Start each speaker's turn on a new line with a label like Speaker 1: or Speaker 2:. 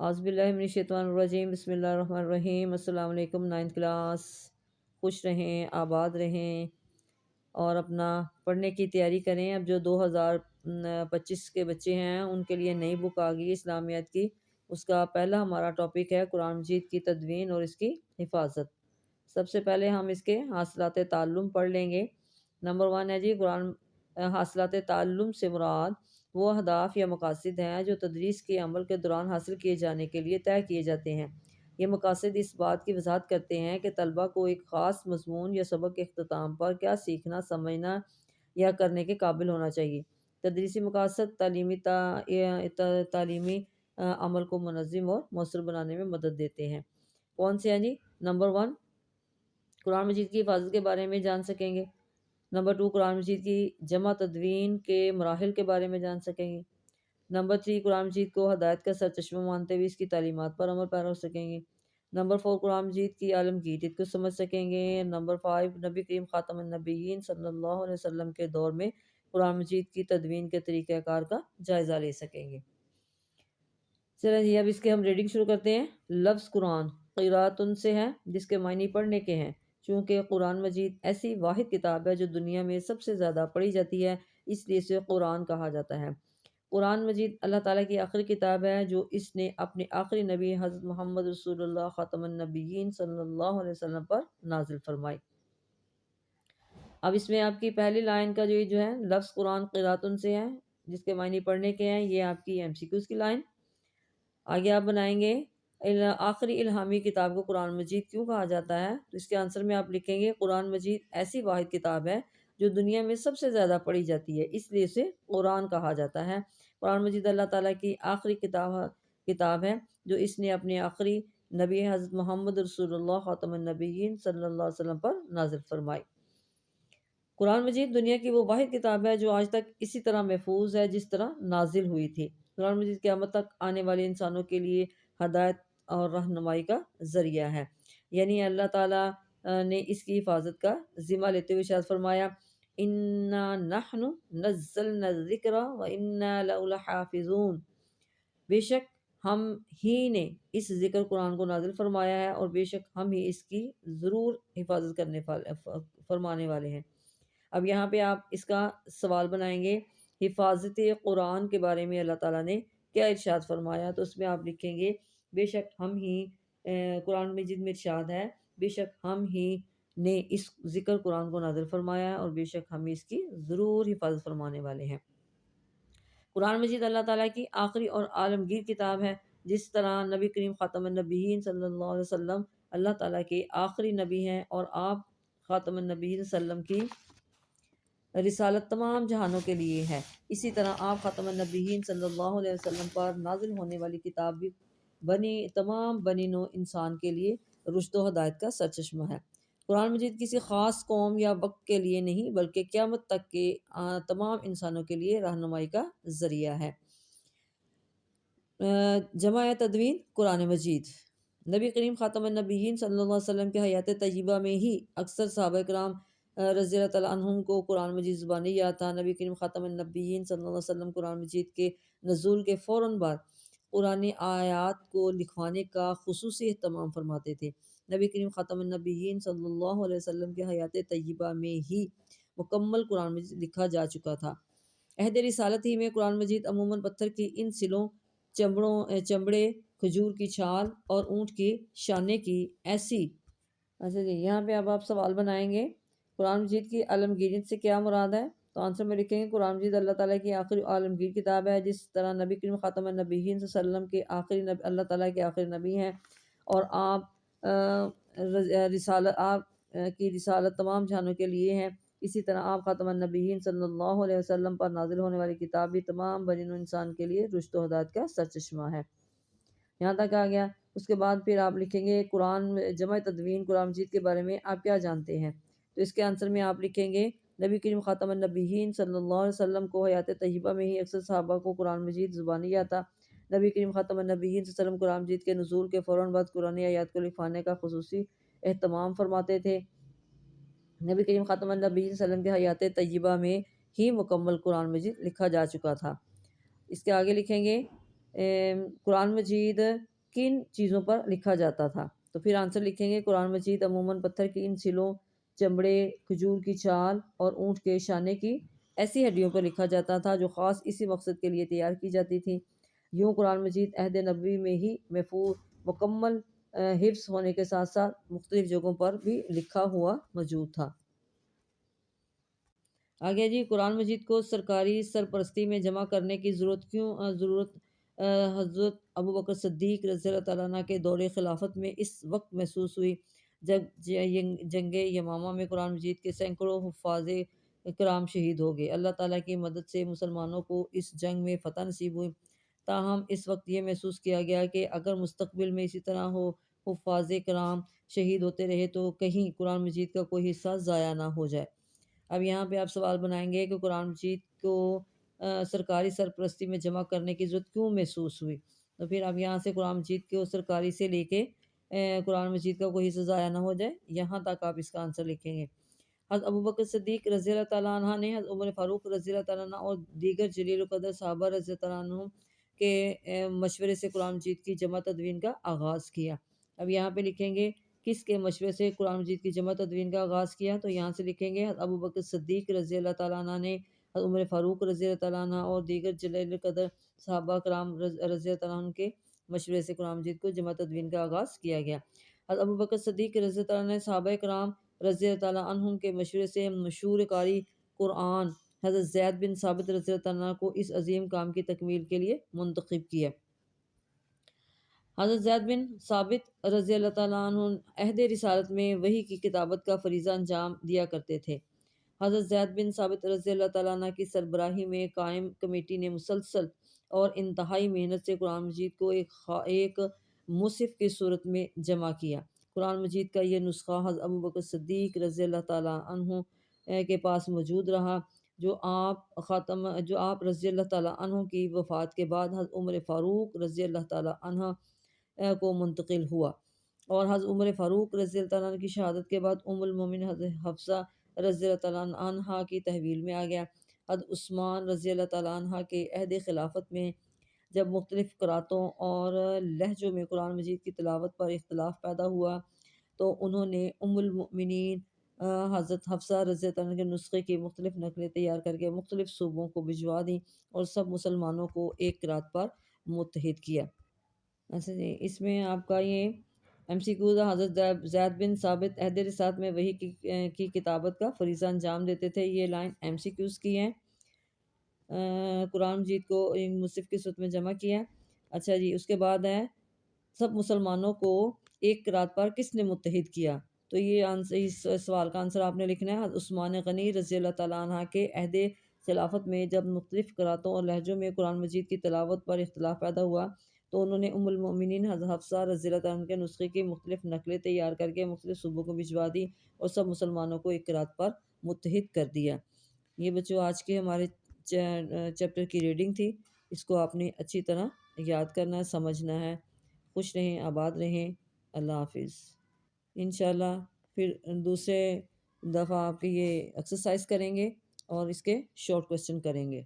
Speaker 1: اعوذ باللہ من الشیطان الرجیم، بسم اللہ الرحمن الرحیم۔ السلام علیکم 9th کلاس، خوش رہیں، آباد رہیں اور اپنا پڑھنے کی تیاری کریں۔ اب جو 2025 کے بچے ہیں ان کے لیے نئی بک آ گئی اسلامیات کی، اس کا پہلا ہمارا ٹاپک ہے قرآن مجید کی تدوین اور اس کی حفاظت۔ سب سے پہلے ہم اس کے حاصلات تعلم پڑھ لیں گے۔ نمبر 1 ہے جی قرآن حاصلات تعلم سے مراد وہ اہداف یا مقاصد ہیں جو تدریس کے عمل کے دوران حاصل کیے جانے کے لیے طے کیے جاتے ہیں۔ یہ مقاصد اس بات کی وضاحت کرتے ہیں کہ طلبہ کو ایک خاص مضمون یا سبق کے اختتام پر کیا سیکھنا، سمجھنا یا کرنے کے قابل ہونا چاہیے۔ تدریسی مقاصد تعلیمی عمل کو منظم اور مؤثر بنانے میں مدد دیتے ہیں۔ کون سے ہیں جی؟ نمبر 1 قرآن مجید کی حفاظت کے بارے میں جان سکیں گے۔ نمبر 2 قرآن مجید کی جمع تدوین کے مراحل کے بارے میں جان سکیں گے۔ نمبر 3 قرآن مجید کو ہدایت کا سرچشمہ مانتے ہوئے اس کی تعلیمات پر عمل پیرا ہو سکیں گے۔ نمبر 4 قرآن مجید کی عالمگیریت کو سمجھ سکیں گے۔ نمبر 5 نبی کریم خاتم النبیین صلی اللہ علیہ وسلم کے دور میں قرآن مجید کی تدوین کے طریقہ کار کا جائزہ لے سکیں گے۔ چلیں جی اب اس کے ہم ریڈنگ شروع کرتے ہیں۔ لفظ قرآن قراتن سے ہے جس کے معنی پڑھنے کے ہیں۔ چونکہ قرآن مجید ایسی واحد کتاب ہے جو دنیا میں سب سے زیادہ پڑھی جاتی ہے، اس لیے اسے قرآن کہا جاتا ہے۔ قرآن مجید اللہ تعالیٰ کی آخری کتاب ہے جو اس نے اپنے آخری نبی حضرت محمد رسول اللہ خاتم النبیین صلی اللہ علیہ وسلم پر نازل فرمائی۔ اب اس میں آپ کی پہلی لائن کا جو ہے لفظ قرآن قراتن سے ہے جس کے معنی پڑھنے کے ہیں، یہ آپ کی MCQs کی لائن۔ آگے آپ بنائیں گے آخری الہامی کتاب کو قرآن مجید کیوں کہا جاتا ہے، تو اس کے آنسر میں آپ لکھیں گے قرآن مجید ایسی واحد کتاب ہے جو دنیا میں سب سے زیادہ پڑھی جاتی ہے، اس لیے اسے قرآن کہا جاتا ہے۔ قرآن مجید اللہ تعالیٰ کی آخری کتاب ہے جو اس نے اپنے آخری نبی حضرت محمد رسول اللہ خاتم النبیین صلی اللہ علیہ وسلم پر نازل فرمائی۔ قرآن مجید دنیا کی وہ واحد کتاب ہے جو آج تک اسی طرح محفوظ ہے جس طرح نازل ہوئی تھی۔ قرآن مجید قیامت تک آنے والے انسانوں کے لیے ہدایت اور رہنمائی کا ذریعہ ہے، یعنی اللہ تعالیٰ نے اس کی حفاظت کا ذمہ لیتے ہوئے ارشاد فرمایا اِنَّا نَحْنُ نَزَّلْنَا الذِّكْرَ وَإِنَّا لَهُ لَحَافِظُونَ، بے شک ہم ہی نے اس ذکر قرآن کو نازل فرمایا ہے اور بے شک ہم ہی اس کی ضرور حفاظت فرمانے والے ہیں۔ اب یہاں پہ آپ اس کا سوال بنائیں گے حفاظت قرآن کے بارے میں اللہ تعالیٰ نے کیا ارشاد فرمایا، تو اس میں آپ لکھیں گے بے شک ہم ہی قرآن مجید میں ارشاد ہے بے شک ہم ہی نے اس ذکر قرآن کو نازل فرمایا ہے اور بے شک ہم اس کی ضرور حفاظت فرمانے والے ہیں۔ قرآن مجید اللہ تعالیٰ کی آخری اور عالمگیر کتاب ہے، جس طرح نبی کریم خاتم النبیین صلی اللہ علیہ وسلم اللہ تعالیٰ کے آخری نبی ہیں اور آپ خاتم النبیین صلی اللہ علیہ وسلم کی رسالت تمام جہانوں کے لیے ہے، اسی طرح آپ خاتم النبیین صلی اللہ علیہ وسلم پر نازل ہونے والی کتاب بھی تمام بنی نوع انسان کے لیے رشد و ہدایت کا سرچشمہ ہے۔ قرآن مجید کسی خاص قوم یا وقت کے لیے نہیں بلکہ قیامت تک کے تمام انسانوں کے لیے رہنمائی کا ذریعہ ہے۔ جمع تدوین قرآن مجید نبی کریم خاتم النبیین صلی اللہ علیہ وسلم کے حیات طیبہ میں ہی اکثر صحابہ کرام رضی اللہ تعالیٰ عنہم کو قرآن مجید زبانی یاد تھا۔ نبی کریم خاتم النبیین صلی اللہ علیہ وسلم قرآن مجید کے نزول کے فوراً بعد قرآن آیات کو لکھوانے کا خصوصی اہتمام فرماتے تھے۔ نبی کریم خاتم النبیین صلی اللہ علیہ وسلم کے حیات طیبہ میں ہی مکمل قرآن مجید لکھا جا چکا تھا۔ عہد رسالت ہی میں قرآن مجید عموماً پتھر کی ان سلوں، چمڑے، کھجور کی چھال اور اونٹ کی شانے کی ایسی اچھا جی یہاں پہ اب آپ سوال بنائیں گے قرآن مجید کی عالمگیریت سے کیا مراد ہے، تو آنسر میں لکھیں گے قرآن مجید اللہ تعالیٰ کی آخری عالمگیر کتاب ہے، جس طرح نبی کریم خاتم النبیین صلی اللہ علیہ وسلم کے آخری اللہ تعالیٰ کے آخری نبی ہیں اور آپ کی رسالت تمام جہانوں کے لیے ہے، اسی طرح آپ خاتم النبیین صلی اللہ علیہ وسلم پر نازل ہونے والی کتاب بھی تمام بنی نوع انسان کے لیے رشد و ہدایت کا سرچشمہ ہے۔ یہاں تک آ گیا۔ اس کے بعد پھر آپ لکھیں گے قرآن جمع تدوین قرآن مجید کے بارے میں آپ کیا جانتے ہیں، تو اس کے آنسر میں آپ لکھیں گے نبی کریم خاتم النبیین صلی اللہ علیہ وسلم کو حیات طیبہ میں ہی اکثر صحابہ کو قرآن مجید زبانی یاد تھا۔ نبی کریم خاتم النبیین صلی اللہ علیہ وسلم قرآن مجید کے نزول کے فوراً بعد قرآن آیات کو لکھوانے کا خصوصی اہتمام فرماتے تھے۔ نبی کریم خاتم النبیین صلی اللہ علیہ وسلم کے حیات طیبہ میں ہی مکمل قرآن مجید لکھا جا چکا تھا۔ اس کے آگے لکھیں گے قرآن مجید کن چیزوں پر لکھا جاتا تھا؟ تو پھر آنسر لکھیں گے قرآن مجید عموماً پتھر کی ان سلوں، چمڑے، کھجور کی چھال اور اونٹ کے شانے کی ایسی ہڈیوں پر لکھا جاتا تھا جو خاص اسی مقصد کے لیے تیار کی جاتی تھی۔ یوں قرآن مجید عہد نبوی میں ہی محفوظ مکمل حفظ ہونے کے ساتھ ساتھ مختلف جگہوں پر بھی لکھا ہوا موجود تھا۔ آگے جی، قرآن مجید کو سرکاری سرپرستی میں جمع کرنے کی ضرورت حضرت ابوبکر صدیق رضی اللہ تعالیٰ عنہ کے دور خلافت میں اس وقت محسوس ہوئی جب جنگ یمامہ میں قرآن مجید کے سینکڑوں حفاظ کرام شہید ہو گئے۔ اللہ تعالیٰ کی مدد سے مسلمانوں کو اس جنگ میں فتح نصیب ہوئی، تاہم اس وقت یہ محسوس کیا گیا کہ اگر مستقبل میں اسی طرح حفاظ کرام شہید ہوتے رہے تو کہیں قرآن مجید کا کوئی حصہ ضائع نہ ہو جائے۔ اب یہاں پہ آپ سوال بنائیں گے کہ قرآن مجید کو سرکاری سرپرستی میں جمع کرنے کی ضرورت کیوں محسوس ہوئی؟ تو پھر اب یہاں سے قرآن مجید کو سرکاری سے لے کے قرآن مجید کا کوئی حصہ ضائع نہ ہو جائے، یہاں تک آپ اس کا آنسر لکھیں گے۔ حضرت ابوبکر صدیق رضی اللہ تعالیٰ عنہ نے حضرت عمر فاروق رضی اللہ تعالیٰ عنہ اور دیگر جلیل القدر صحابہ رضی اللہ تعالیٰ عنہ کے مشورے سے قرآن مجید کی جمع تدوین کا آغاز کیا۔ اب یہاں پہ لکھیں گے کس کے مشورے سے قرآن مجید کی جمع تدوین کا آغاز کیا؟ تو یہاں سے لکھیں گے حضرت ابوبکر صدیق رضی اللہ تعالیٰ عنہ نے حضرت عمر فاروق رضی اللہ تعالیٰ عنہ اور دیگر جلیل القدر صحابہ کرام رضی اللہ تعالیٰ عنہ کے مشورے سے قرآن مجید کو جمع تدوین کا آغاز کیا گیا۔ حضرت ابوبکر صدیق رضی اللہ تعالیٰ عنہ نے صحابہ کرام رضی اللہ تعالیٰ عنہ کے مشورے سے مشہور قاری قرآن حضرت زید بن ثابت رضی اللہ تعالیٰ عنہ کو اس عظیم کام کی تکمیل کے لیے منتخب کیا۔ حضرت زید بن ثابت رضی اللہ تعالیٰ عنہ عہد رسالت میں وحی کی کتابت کا فریضہ انجام دیا کرتے تھے۔ حضرت زید بن ثابت رضی اللہ تعالیٰ عنہ کی سربراہی میں قائم کمیٹی نے مسلسل اور انتہائی محنت سے قرآن مجید کو ایک مصحف کی صورت میں جمع کیا۔ قرآن مجید کا یہ نسخہ حضرت ابوبکر صدیق رضی اللہ تعالیٰ عنہ کے پاس موجود رہا، جو آپ رضی اللہ تعالیٰ عنہ کی وفات کے بعد حضرت عمر فاروق رضی اللہ تعالیٰ عنہ کو منتقل ہوا، اور حضرت عمر فاروق رضی اللہ تعالیٰ عنہ کی شہادت کے بعد ام المومنین حضرت حفصہ رضی اللہ تعالیٰ عنہ کی تحویل میں آ گیا۔ حضرت عثمان رضی اللہ تعالیٰ عنہ کے عہد خلافت میں جب مختلف قراتوں اور لہجوں میں قرآن مجید کی تلاوت پر اختلاف پیدا ہوا تو انہوں نے ام المؤمنین حضرت حفصہ رضی اللہ عنہ کے نسخے کی مختلف نقلیں تیار کر کے مختلف صوبوں کو بھجوا دیں اور سب مسلمانوں کو ایک قرات پر متحد کیا۔ اچھا جی، اس میں آپ کا یہ MCQ تھا، حضرت زید بن ثابت عہد رسالت میں وحی کی کتابت کا فریضہ انجام دیتے تھے۔ یہ لائن MCQs کی ہیں۔ قرآن مجید کو مصحف کی صورت میں جمع کیا۔ اچھا جی، اس کے بعد ہے سب مسلمانوں کو ایک قرات پر کس نے متحد کیا؟ تو یہ اس سوال کا آنسر آپ نے لکھنا ہے۔ حضرت عثمان غنی رضی اللہ تعالیٰ عنہ کے عہد خلافت میں جب مختلف قراتوں اور لہجوں میں قرآن مجید کی تلاوت پر اختلاف پیدا ہوا تو انہوں نے ام المؤمنین حضرت حفصہ رضی اللہ تعالیٰ عنہ کے نسخے کی مختلف نقلیں تیار کر کے مختلف صوبوں کو بھجوا دی اور سب مسلمانوں کو ایک قرات پر متحد کر دیا۔ یہ بچوں آج کے ہمارے چیپٹر کی ریڈنگ تھی، اس کو آپ نے اچھی طرح یاد کرنا ہے، سمجھنا ہے۔ خوش رہیں، آباد رہیں، اللہ حافظ۔ انشاءاللہ پھر دوسرے دفعہ آپ کے یہ ایکسرسائز کریں گے اور اس کے شارٹ کوسچن کریں گے۔